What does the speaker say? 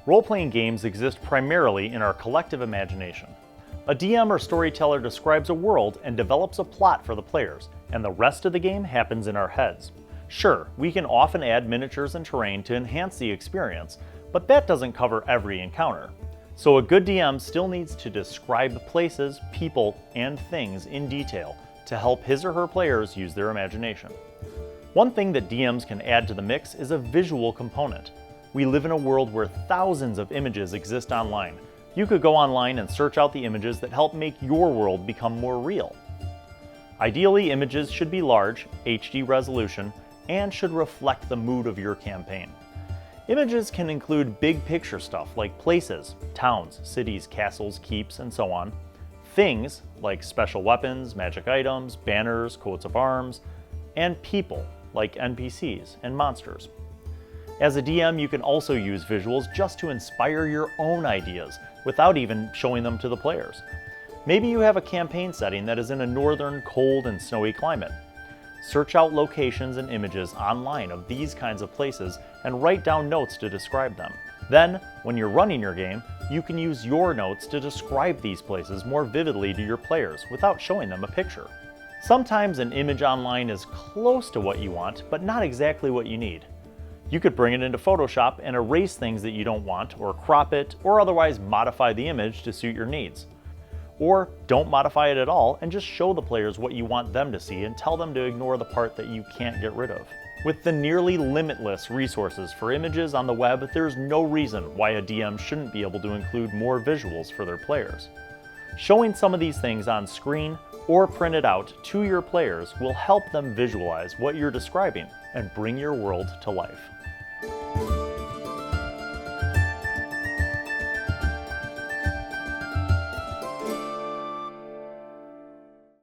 Role-playing games exist primarily in our collective imagination. A DM or storyteller describes a world and develops a plot for the players, and the rest of the game happens in our heads. Sure, we can often add miniatures and terrain to enhance the experience, but that doesn't cover every encounter. So a good DM still needs to describe the places, people, and things in detail to help his or her players use their imagination. One thing that DMs can add to the mix is a visual component. We live in a world where thousands of images exist online. You could go online and search out the images that help make your world become more real. Ideally, images should be large, HD resolution, and should reflect the mood of your campaign. Images can include big picture stuff like places, towns, cities, castles, keeps, and so on. Things like special weapons, magic items, banners, coats of arms, and people like NPCs and monsters. As a DM, you can also use visuals just to inspire your own ideas without even showing them to the players. Maybe you have a campaign setting that is in a northern, cold, and snowy climate. Search out locations and images online of these kinds of places and write down notes to describe them. Then, when you're running your game, you can use your notes to describe these places more vividly to your players without showing them a picture. Sometimes an image online is close to what you want, but not exactly what you need. You could bring it into Photoshop and erase things that you don't want, or crop it, or otherwise modify the image to suit your needs. Or don't modify it at all and just show the players what you want them to see and tell them to ignore the part that you can't get rid of. With the nearly limitless resources for images on the web, there's no reason why a DM shouldn't be able to include more visuals for their players. Showing some of these things on screen or printed out to your players will help them visualize what you're describing and bring your world to life.